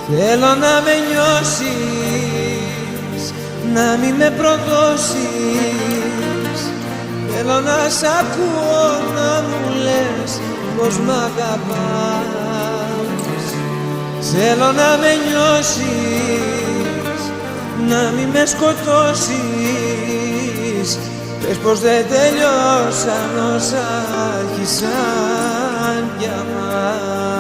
Θέλω να με νιώσεις, να μην με προδώσεις. Θέλω να σ' ακούω να μου λες πως μ' αγαπάς. Θέλω να με νιώσεις, να μην με σκοτώσεις. Πες πως δεν τελειώσαν όσα άρχισαν για μας.